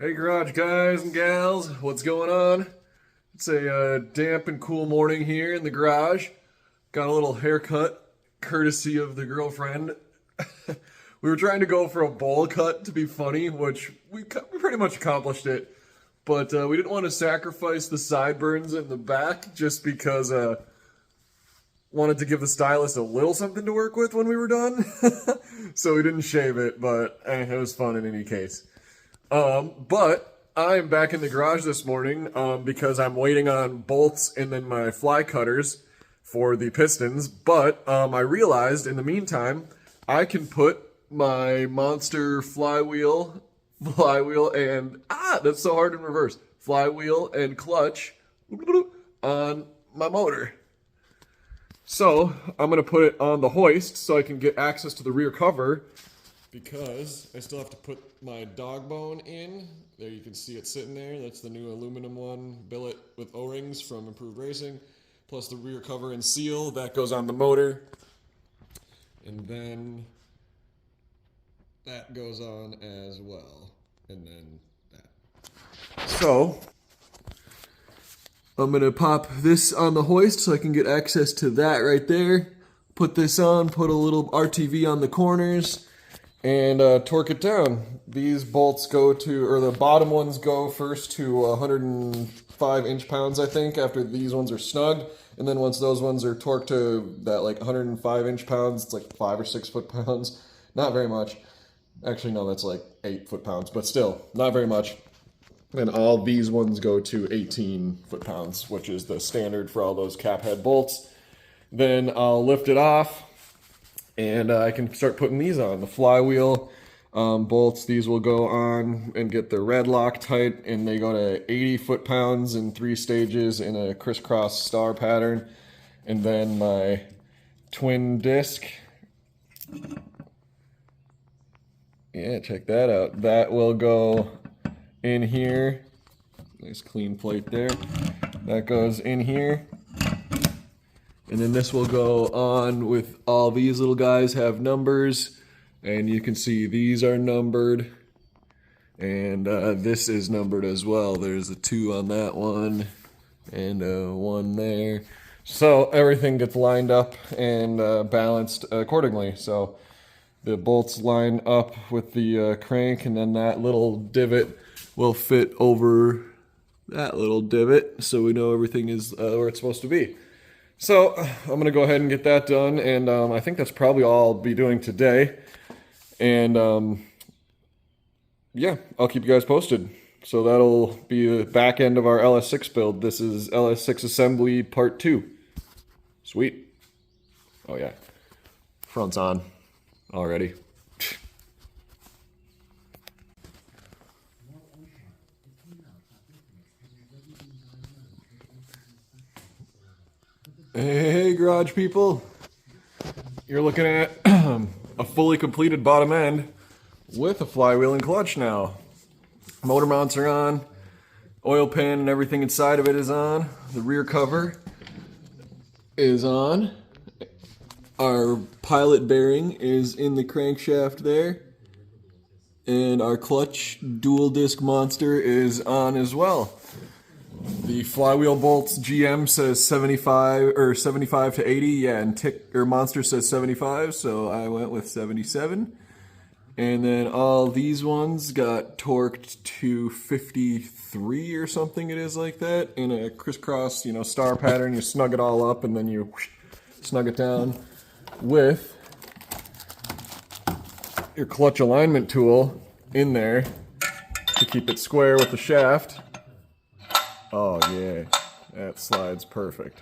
Hey garage guys and gals, what's going on? It's a damp and cool morning here in the garage. Got a little haircut courtesy of the girlfriend. We were trying to go for a bowl cut to be funny, which we pretty much accomplished it. But we didn't want to sacrifice the sideburns in the back just because wanted to give the stylist a little something to work with when we were done. So we didn't shave it, but it was fun in any case. But I'm back in the garage this morning because I'm waiting on bolts and then my fly cutters for the pistons. But I realized in the meantime, I can put my monster flywheel and, that's so hard in reverse, flywheel and clutch on my motor. So I'm going to put it on the hoist so I can get access to the rear cover, because I still have to put my dog bone in. There you can see it sitting there. That's the new aluminum one, billet with O-rings from Improved Racing, plus the rear cover and seal. That goes on the motor. And then that goes on as well. And then that. So I'm going to pop this on the hoist so I can get access to that right there. Put this on, put a little RTV on the corners, and torque it down. These bolts go to, or the bottom ones go first to 105 inch-pounds, I think, after these ones are snug. And then once those ones are torqued to that like 105 inch-pounds, it's like 5 or 6 foot-pounds. Not very much. Actually, no, that's like 8 foot-pounds, but still, not very much. And all these ones go to 18 foot-pounds, which is the standard for all those cap head bolts. Then I'll lift it off, and I can start putting these on. The flywheel bolts, these will go on and get the red Loctite, and they go to 80 foot-pounds in 3 stages in a crisscross star pattern. And then my twin disc, yeah, check that out. That will go in here. Nice clean plate there. That goes in here. And then this will go on with all these little guys have numbers. And you can see these are numbered. And this is numbered as well. There's a 2 on that one and a 1 there. So everything gets lined up and balanced accordingly. So the bolts line up with the crank, and then that little divot will fit over that little divot, so we know everything is where it's supposed to be. So I'm going to go ahead and get that done, and I think that's probably all I'll be doing today. And yeah, I'll keep you guys posted. So that'll be the back end of our LS6 build. This is LS6 assembly part 2. Sweet. Oh yeah, front's on already. Hey garage people, you're looking at a fully completed bottom end with a flywheel and clutch now. Motor mounts are on, oil pan and everything inside of it is on, the rear cover is on, our pilot bearing is in the crankshaft there, and our clutch dual disc monster is on as well. The flywheel bolts, GM says 75 or 75 to 80, yeah, and Monster says 75, so I went with 77. And then all these ones got torqued to 53 or something, it is like that, in a crisscross, star pattern. You snug it all up and then you snug it down with your clutch alignment tool in there to keep it square with the shaft. Oh yeah, that slides perfect.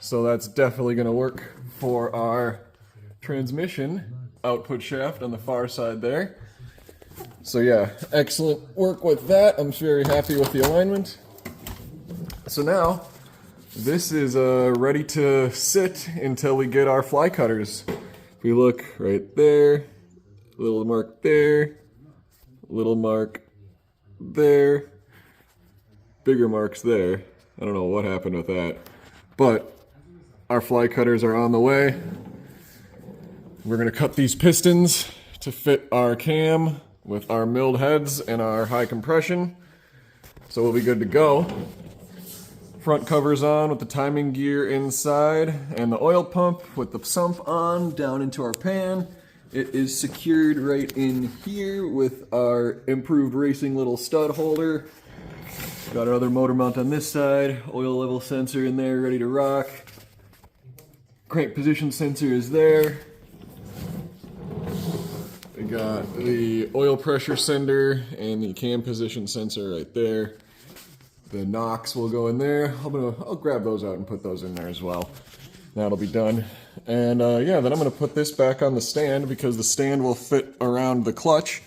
So that's definitely going to work for our transmission output shaft on the far side there. So yeah, excellent work with that. I'm very happy with the alignment. So now, this is ready to sit until we get our fly cutters. If we look right there, little mark there, little mark there, bigger marks there. I don't know what happened with that. But our fly cutters are on the way. We're going to cut these pistons to fit our cam with our milled heads and our high compression. So we'll be good to go. Front cover's on with the timing gear inside and the oil pump with the sump on down into our pan. It is secured right in here with our improved racing little stud holder. Got our other motor mount on this side, oil level sensor in there ready to rock. Crank position sensor is there. We got the oil pressure sender and the cam position sensor right there. The knocks will go in there. I'll grab those out and put those in there as well. That'll be done. And yeah, then I'm gonna put this back on the stand because the stand will fit around the clutch.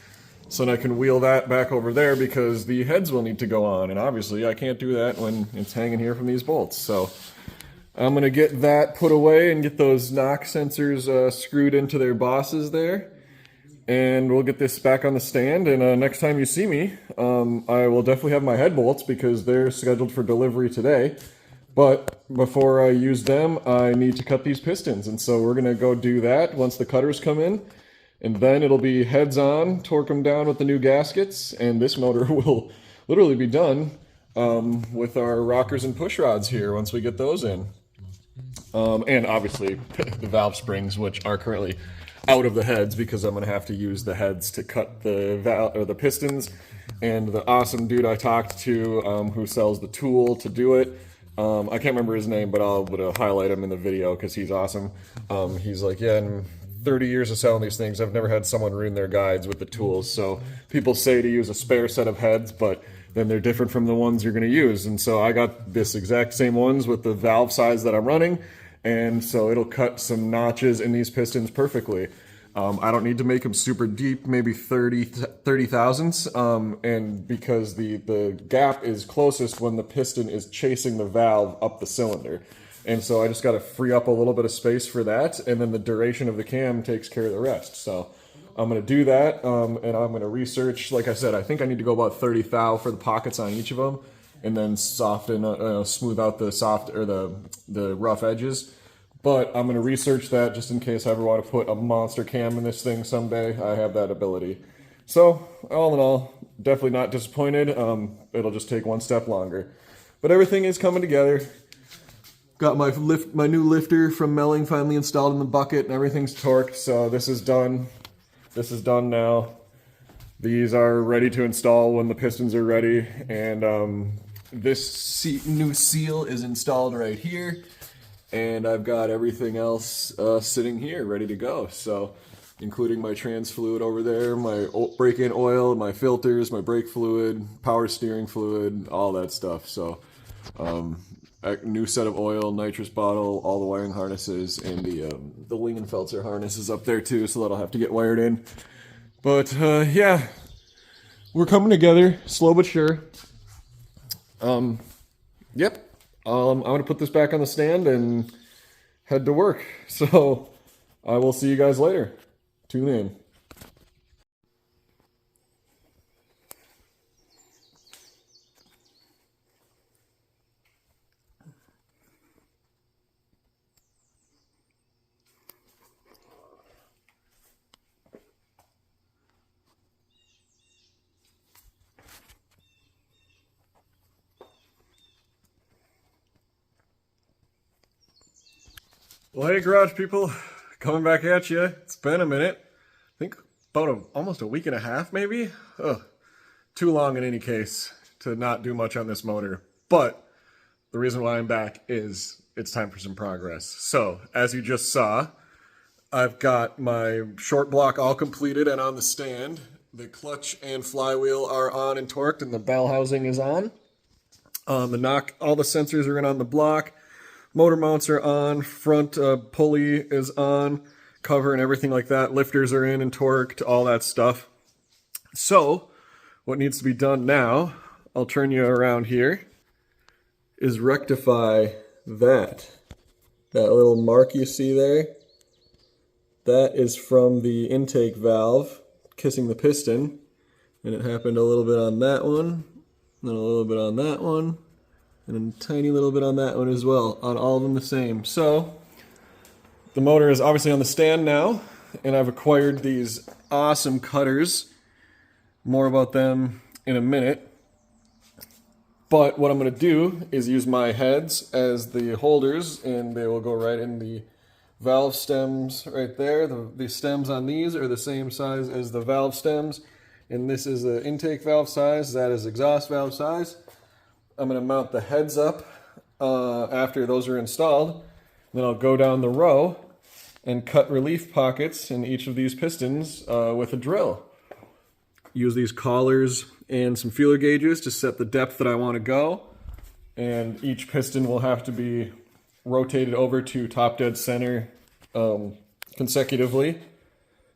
So then I can wheel that back over there because the heads will need to go on. And obviously I can't do that when it's hanging here from these bolts. So I'm gonna get that put away and get those knock sensors screwed into their bosses there. And we'll get this back on the stand. And next time you see me, I will definitely have my head bolts because they're scheduled for delivery today. But before I use them, I need to cut these pistons. And so we're gonna go do that once the cutters come in. And then it'll be heads on, torque them down with the new gaskets, and this motor will literally be done with our rockers and push rods here once we get those in. And obviously the valve springs, which are currently out of the heads because I'm gonna have to use the heads to cut the valve or the pistons. And the awesome dude I talked to who sells the tool to do it, I can't remember his name, but I'll highlight him in the video because he's awesome. He's like, yeah, in 30 years of selling these things, I've never had someone ruin their guides with the tools. So people say to use a spare set of heads, but then they're different from the ones you're going to use. And so I got this exact same ones with the valve size that I'm running. And so it'll cut some notches in these pistons perfectly. I don't need to make them super deep, maybe 30 thousandths. And because the gap is closest when the piston is chasing the valve up the cylinder. And so I just got to free up a little bit of space for that, and then the duration of the cam takes care of the rest. So I'm going to do that, and I'm going to research. Like I said, I think I need to go about 30 thou for the pockets on each of them, and then soften, smooth out the soft or the rough edges. But I'm going to research that just in case I ever want to put a monster cam in this thing someday. I have that ability. So all in all, definitely not disappointed. It'll just take one step longer, but everything is coming together. Got my new lifter from Melling finally installed in the bucket and everything's torqued, so this is done. This is done now. These are ready to install when the pistons are ready, and this new seal is installed right here, and I've got everything else sitting here ready to go. So including my trans fluid over there, my brake-in oil, my filters, my brake fluid, power steering fluid, all that stuff. So a new set of oil, nitrous bottle, all the wiring harnesses, and the Lingenfelter harness is up there too, so that'll have to get wired in. But yeah, we're coming together, slow but sure. Yep, I'm gonna put this back on the stand and head to work. So I will see you guys later. Tune in. Well, hey, garage people, coming back at you. It's been a minute. I think about almost a week and a half, maybe. Ugh, too long in any case to not do much on this motor. But the reason why I'm back is it's time for some progress. So, as you just saw, I've got my short block all completed and on the stand. The clutch and flywheel are on and torqued, and the bell housing is on. All the sensors are in on the block. Motor mounts are on, front pulley is on, cover and everything like that. Lifters are in and torqued, all that stuff. So, what needs to be done now, I'll turn you around here, is rectify that. That little mark you see there, that is from the intake valve kissing the piston. And it happened a little bit on that one, then a little bit on that one, and a tiny little bit on that one as well, on all of them the same. So the motor is obviously on the stand now, and I've acquired these awesome cutters More about them in a minute. But what I'm going to do is use my heads as the holders, and they will go right in the valve stems right there. The stems on these are the same size as the valve stems, and this is the intake valve size, that is exhaust valve size. I'm going to mount the heads up after those are installed. Then I'll go down the row and cut relief pockets in each of these pistons with a drill. Use these collars and some feeler gauges to set the depth that I want to go. And each piston will have to be rotated over to top dead center consecutively.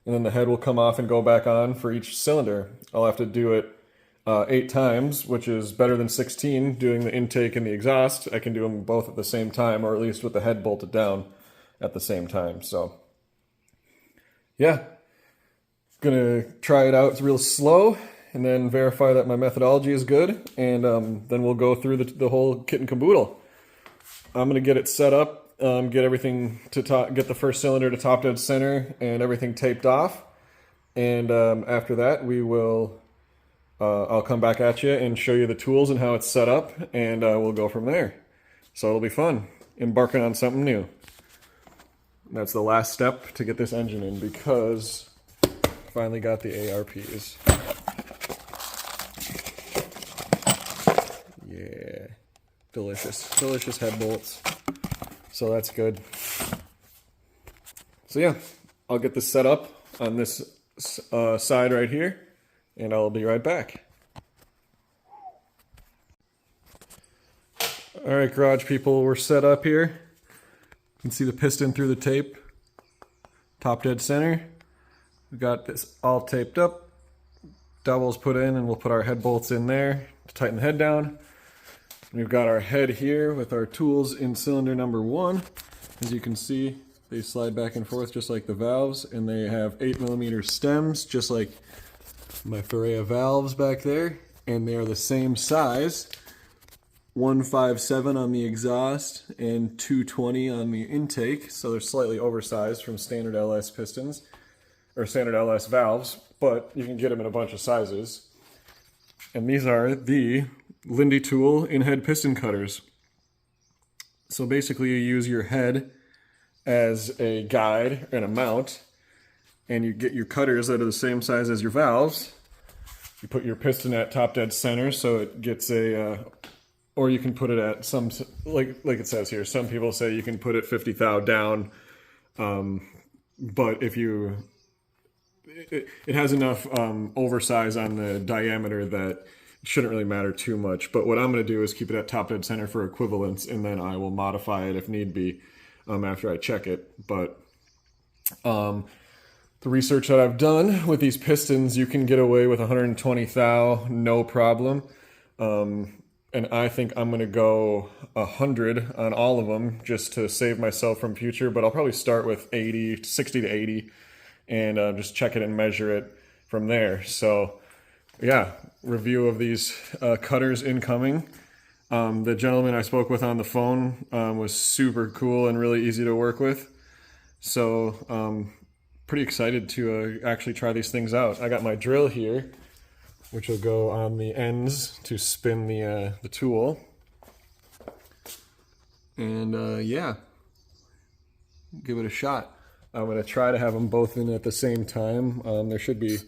And then the head will come off and go back on for each cylinder. I'll have to do it 8 times, which is better than 16 doing the intake and the exhaust. I can do them both at the same time, or at least with the head bolted down at the same time. So yeah, gonna try it out. It's real slow, and then verify that my methodology is good, and then we'll go through the whole kit and caboodle. I'm gonna get it set up, get everything to get the first cylinder to top dead center and everything taped off, and after that we will I'll come back at you and show you the tools and how it's set up, and we'll go from there. So it'll be fun, embarking on something new. That's the last step to get this engine in, because I finally got the ARPs. Yeah, delicious head bolts. So that's good. So yeah, I'll get this set up on this side right here, and I'll be right back. All right, garage people, we're set up here. You can see the piston through the tape, top dead center. We got this all taped up, doubles put in, and we'll put our head bolts in there to tighten the head down. We've got our head here with our tools in cylinder number 1. As you can see, they slide back and forth just like the valves, and they have 8mm stems, just like my Ferrea valves back there, and they are the same size, 157 on the exhaust and 220 on the intake, so they're slightly oversized from standard LS pistons, or standard LS valves, but you can get them in a bunch of sizes. And these are the Lindy Tool in-head piston cutters. So basically you use your head as a guide and a mount, and you get your cutters that are the same size as your valves. You put your piston at top dead center so it gets a, or you can put it at some, like it says here, some people say you can put it 50 thou down, but if you, it has enough oversize on the diameter that it shouldn't really matter too much. But what I'm going to do is keep it at top dead center for equivalence, and then I will modify it if need be after I check it. But the research that I've done with these pistons, you can get away with 120 thou, no problem. And I think I'm going to go 100 on all of them just to save myself from future, but I'll probably start with 80, 60 to 80, and just check it and measure it from there. So yeah, review of these cutters incoming. The gentleman I spoke with on the phone was super cool and really easy to work with. So pretty excited to actually try these things out. I got my drill here, which will go on the ends to spin the tool. And yeah, give it a shot. I'm going to try to have them both in at the same time. There should be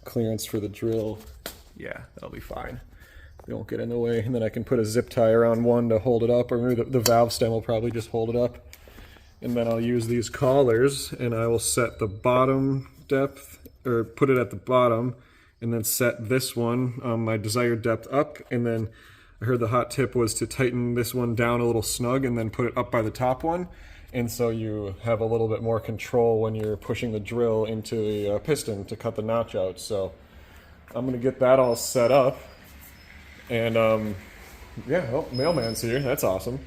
clearance for the drill. Yeah, that'll be fine. They won't get in the way. And then I can put a zip tie around one to hold it up, or maybe the valve stem will probably just hold it up. And then I'll use these collars, and I will set the bottom depth, or put it at the bottom, and then set this one, my desired depth, up. And then I heard the hot tip was to tighten this one down a little snug and then put it up by the top one. And so you have a little bit more control when you're pushing the drill into the piston to cut the notch out. So I'm gonna get that all set up. And yeah, oh, mailman's here, that's awesome.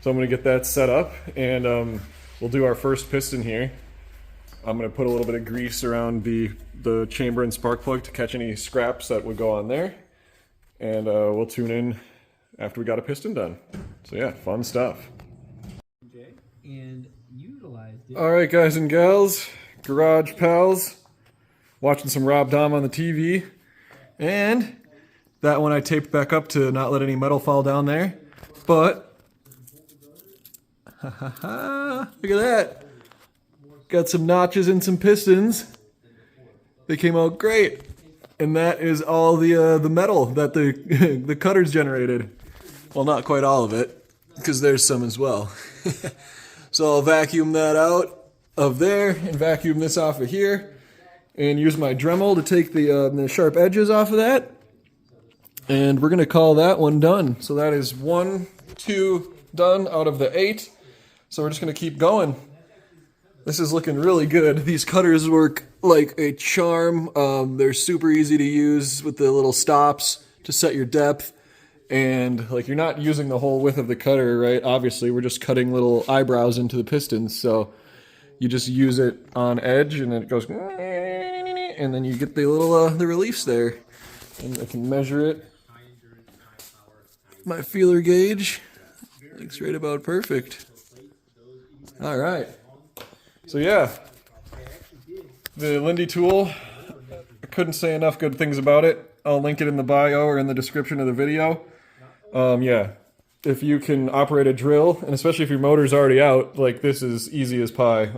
So I'm gonna get that set up, and we'll do our first piston here. I'm going to put a little bit of grease around the chamber and spark plug to catch any scraps that would go on there. And we'll tune in after we got a piston done. So yeah, fun stuff. And utilized it. All right, guys and gals, garage pals, watching some Rob Dom on the TV. And that one I taped back up to not let any metal fall down there. But, look at that. Got some notches and some pistons. They came out great. And that is all the metal that the, the cutters generated. Well, not quite all of it, because there's some as well. So I'll vacuum that out of there and vacuum this off of here. And use my Dremel to take the sharp edges off of that. And we're going to call that one done. So that is 1, 2 done out of the 8. So we're just going to keep going. This is looking really good. These cutters work like a charm. They're super easy to use with the little stops to set your depth. And like you're not using the whole width of the cutter, right? Obviously, we're just cutting little eyebrows into the pistons. So you just use it on edge and it goes, and then you get the little the reliefs there. And I can measure it. My feeler gauge looks right about perfect. All right. So yeah, the Lindy tool, I couldn't say enough good things about it. I'll link it in the bio or in the description of the video. Yeah, if you can operate a drill, and especially if your motor's already out, like this is easy as pie.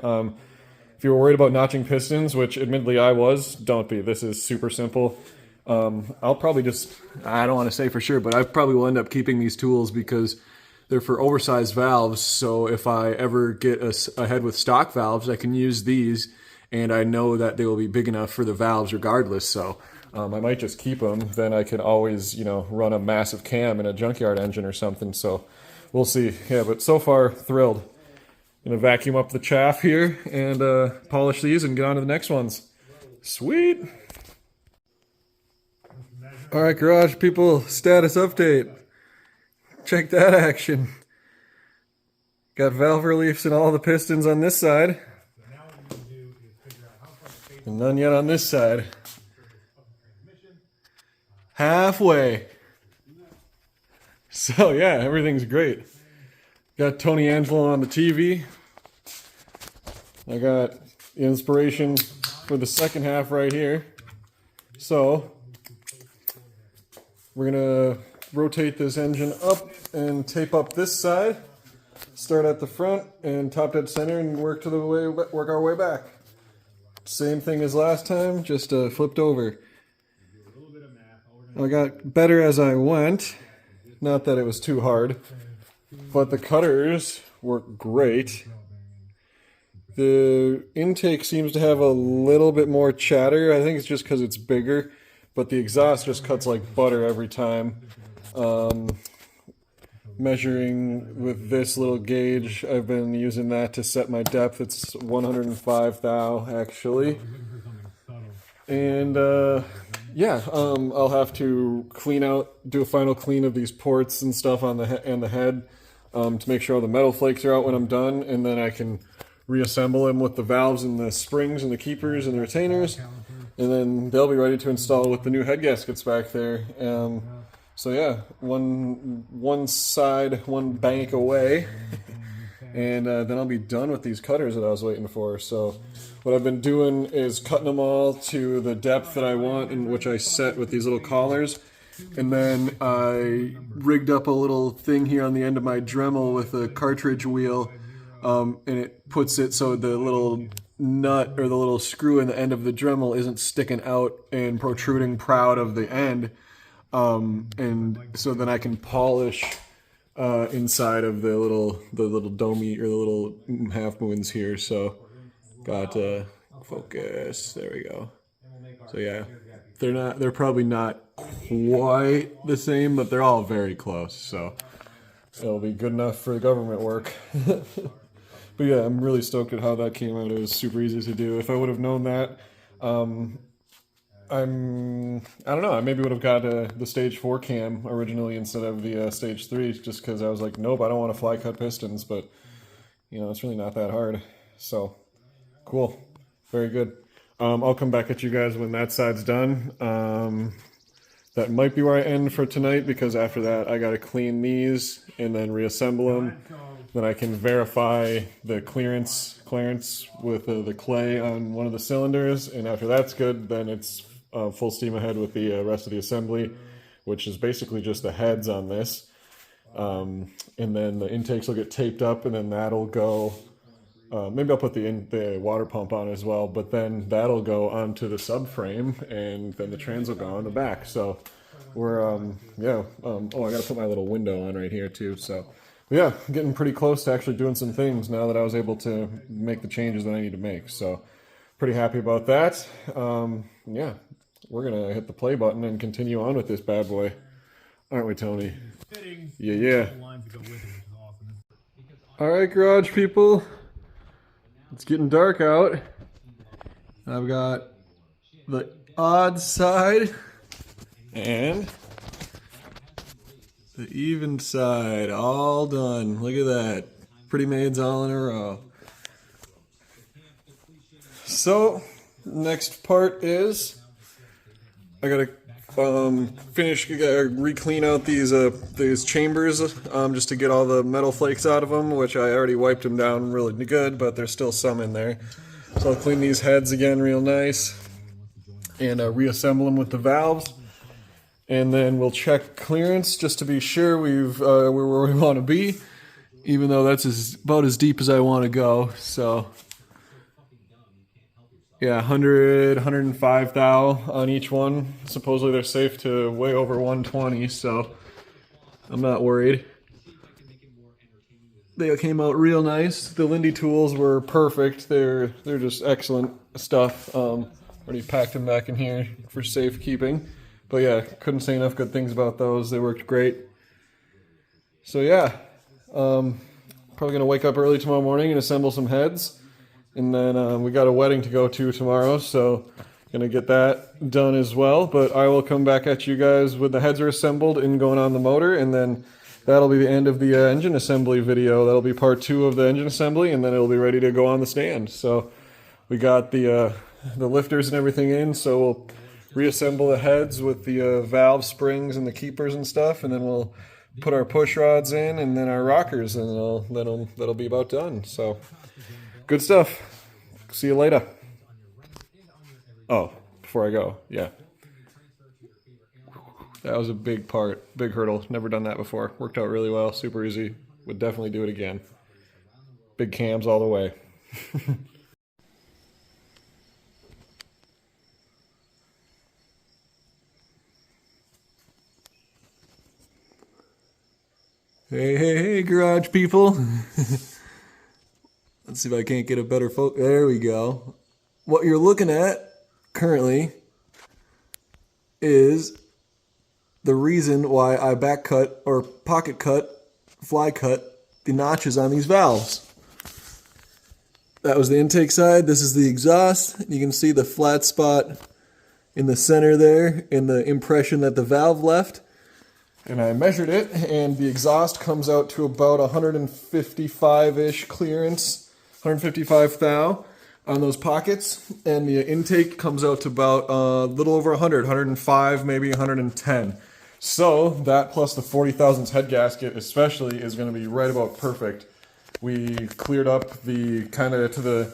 If you were worried about notching pistons, which admittedly I was, don't be. This is super simple. I'll probably just, I don't want to say for sure, but I probably will end up keeping these tools because they're for oversized valves. So if I ever get ahead with stock valves, I can use these and I know that they will be big enough for the valves regardless. So I might just keep them. Then I can always, you know, run a massive cam in a junkyard engine or something. So we'll see. Yeah, but so far, thrilled. Gonna vacuum up the chaff here and polish these and get on to the next ones. Sweet. All right, garage people, status update. Check that action. Got valve reliefs in all the pistons on this side. And none yet on this side. Halfway. So yeah, everything's great. Got Tony Angelo on the TV. I got the inspiration for the second half right here. So we're gonna rotate this engine up and tape up this side. Start at the front and top dead center and work our way back. Same thing as last time, just flipped over. I got better as I went. Not that it was too hard, but the cutters work great. The intake seems to have a little bit more chatter. I think it's just because it's bigger, but the exhaust just cuts like butter every time. Measuring with this little gauge, I've been using that to set my depth. It's 105 thou actually. And yeah, I'll have to do a final clean of these ports and stuff on the head to make sure all the metal flakes are out when I'm done, and then I can reassemble them with the valves and the springs and the keepers and the retainers, and then they'll be ready to install with the new head gaskets back there. So yeah, one side, one bank away, and then I'll be done with these cutters that I was waiting for. So what I've been doing is cutting them all to the depth that I want, and which I set with these little collars. And then I rigged up a little thing here on the end of my Dremel with a cartridge wheel, and it puts it so the little nut or the little screw in the end of the Dremel isn't sticking out and protruding proud of the end. And so then I can polish inside of the little domey or the little half moons here. So got focus. There we go. So yeah, they're probably not quite the same, but they're all very close. So it'll be good enough for government work. But yeah, I'm really stoked at how that came out. It was super easy to do. If I would have known that, I don't know, I maybe would have got the stage 4 cam originally instead of the stage 3, just because I was like, nope, I don't want to fly cut pistons, but you know, it's really not that hard. So cool, very good. I'll come back at you guys when that side's done. That might be where I end for tonight, because after that I got to clean these and then reassemble them. Then I can verify the clearance with the clay on one of the cylinders, and after that's good, then it's full steam ahead with the rest of the assembly, which is basically just the heads on this. And then the intakes will get taped up, and then that'll go, maybe I'll put the water pump on as well, but then that'll go onto the subframe, and then the trans will go on the back. So we're, oh, I gotta put my little window on right here too. So yeah, getting pretty close to actually doing some things now that I was able to make the changes that I need to make. So pretty happy about that. Yeah, we're gonna hit the play button and continue on with this bad boy. Aren't we, Tony? Yeah. All right, garage people. It's getting dark out. I've got the odd side and the even side all done. Look at that. Pretty maids all in a row. So, next part is I gotta re-clean out these chambers just to get all the metal flakes out of them, which I already wiped them down really good, but there's still some in there. So I'll clean these heads again real nice and reassemble them with the valves, and then we'll check clearance just to be sure we're where we want to be, even though that's about as deep as I want to go. So yeah, 100, 105 thou on each one. Supposedly they're safe to way over 120, so I'm not worried. They came out real nice. The Lindy Tools were perfect. They're just excellent stuff. Already packed them back in here for safekeeping. But yeah, couldn't say enough good things about those. They worked great. So yeah, probably gonna wake up early tomorrow morning and assemble some heads. And then we got a wedding to go to tomorrow, so gonna get that done as well. But I will come back at you guys when the heads are assembled and going on the motor, and then that'll be the end of the engine assembly video. That'll be part 2 of the engine assembly, and then it'll be ready to go on the stand. So we got the lifters and everything in, so we'll reassemble the heads with the valve springs and the keepers and stuff, and then we'll put our push rods in, and then our rockers, and that'll be about done. So good stuff. See you later. Oh, before I go, yeah. That was a big part, big hurdle. Never done that before. Worked out really well, super easy. Would definitely do it again. Big cams all the way. Hey, garage people. Let's see if I can't get a better focus. There we go. What you're looking at currently is the reason why I back cut or pocket cut, fly cut the notches on these valves. That was the intake side. This is the exhaust. You can see the flat spot in the center there and the impression that the valve left. And I measured it, and the exhaust comes out to about 155-ish clearance. 155 thou on those pockets, and the intake comes out to about a little over 100, 105, maybe 110. So that plus the 40 thousandths head gasket especially is going to be right about perfect. We cleared up the kind of to the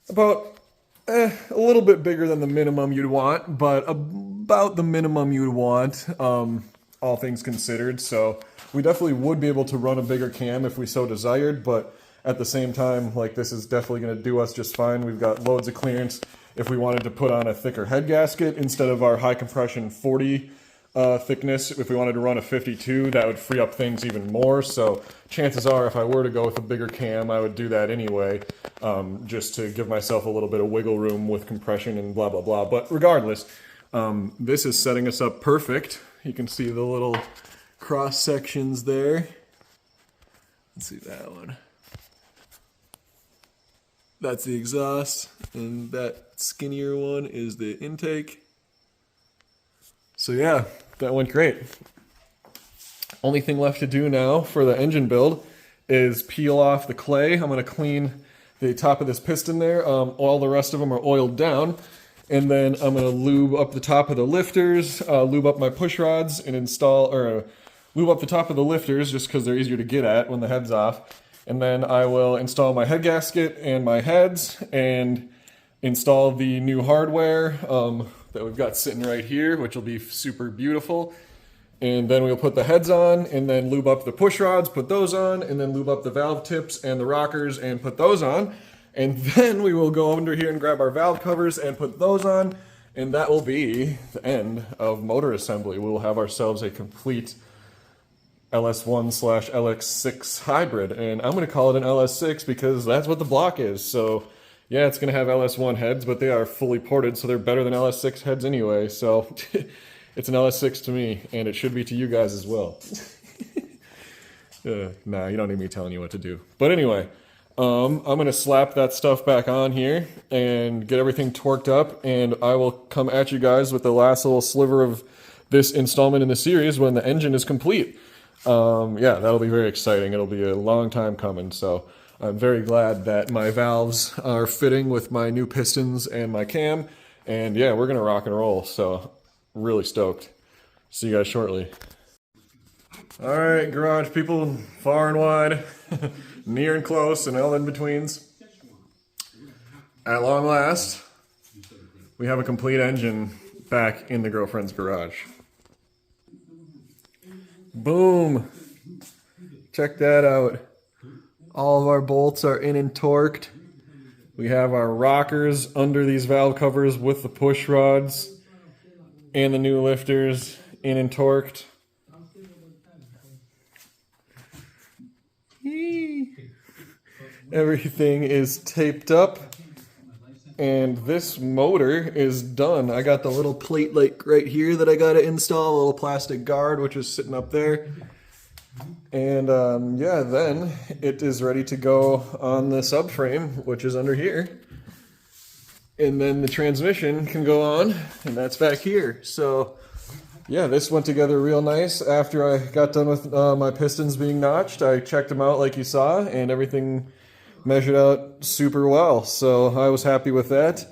about a little bit bigger than the minimum you'd want, but about the minimum you'd want, all things considered. So we definitely would be able to run a bigger cam if we so desired, but at the same time, like, this is definitely going to do us just fine. We've got loads of clearance. If we wanted to put on a thicker head gasket instead of our high compression 40 thickness, if we wanted to run a 52, that would free up things even more. So chances are, if I were to go with a bigger cam, I would do that anyway, just to give myself a little bit of wiggle room with compression and blah, blah, blah. But regardless, this is setting us up perfect. You can see the little cross sections there. Let's see that one. That's the exhaust, and that skinnier one is the intake. So yeah, that went great. Only thing left to do now for the engine build is peel off the clay. I'm going to clean the top of this piston there. All the rest of them are oiled down. And then I'm going to lube up the top of the lifters, lube up my push rods, and lube up the top of the lifters just because they're easier to get at when the head's off. And then I will install my head gasket and my heads and install the new hardware, that we've got sitting right here, which will be super beautiful. And then we'll put the heads on and then lube up the push rods, put those on, and then lube up the valve tips and the rockers and put those on. And then we will go under here and grab our valve covers and put those on. And that will be the end of motor assembly. We will have ourselves a complete LS1/LX6 hybrid. And I'm going to call it an LS6 because that's what the block is. So yeah, it's going to have LS1 heads, but they are fully ported, so they're better than LS6 heads anyway. So it's an LS6 to me, and it should be to you guys as well. Nah, you don't need me telling you what to do. But anyway, I'm going to slap that stuff back on here and get everything torqued up, and I will come at you guys with the last little sliver of this installment in the series when the engine is complete. Yeah, that'll be very exciting. It'll be a long time coming, so I'm very glad that my valves are fitting with my new pistons and my cam, and yeah, we're going to rock and roll, so really stoked. See you guys shortly. All right, garage people, far and wide, near and close, and all in betweens. At long last, we have a complete engine back in the girlfriend's garage. Boom! Check that out. All of our bolts are in and torqued. We have our rockers under these valve covers with the push rods and the new lifters in and torqued. Everything is taped up, and this motor is done. I got the little plate like right here that I got to install, a little plastic guard which is sitting up there, and yeah, then it is ready to go on the subframe, which is under here, and then the transmission can go on, and that's back here. So yeah, this went together real nice. After I got done with my pistons being notched, I checked them out like you saw, and everything measured out super well. So I was happy with that.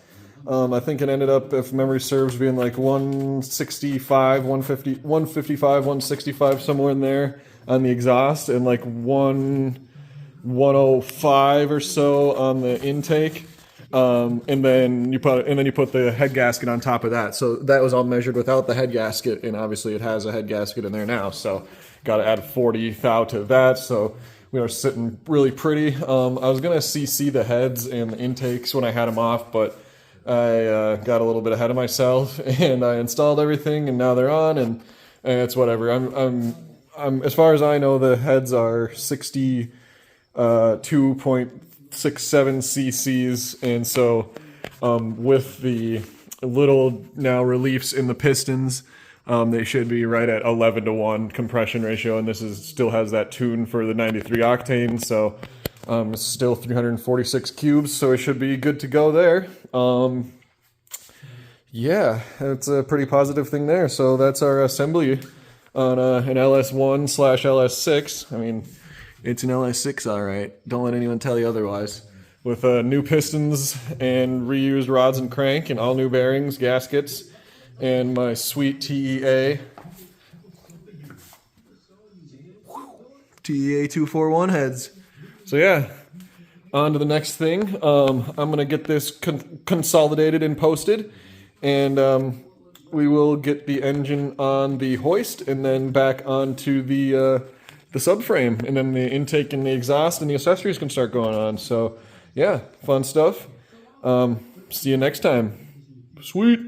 I think it ended up, if memory serves, being like 165, 150, 155, 165, somewhere in there on the exhaust, and like 105 or so on the intake. And then you put the head gasket on top of that. So that was all measured without the head gasket, and obviously it has a head gasket in there now. So got to add 40 thou to that. So we are sitting really pretty. I was gonna CC the heads and the intakes when I had them off, but I got a little bit ahead of myself, and I installed everything, and now they're on, and it's whatever. I'm as far as I know, the heads are 62.67 cc's, and so with the little now reliefs in the pistons, they should be right at 11:1 compression ratio, and this still has that tune for the 93 octane, so it's still 346 cubes, so it should be good to go there. Yeah, that's a pretty positive thing there. So that's our assembly on an LS1/LS6. I mean, it's an LS6, all right. Don't let anyone tell you otherwise. With new pistons and reused rods and crank and all new bearings, gaskets, and my sweet TEA 241 heads. So yeah, on to the next thing. I'm gonna get this consolidated and posted, and we will get the engine on the hoist and then back onto the subframe, and then the intake and the exhaust and the accessories can start going on. So yeah, fun stuff. See you next time. Sweet.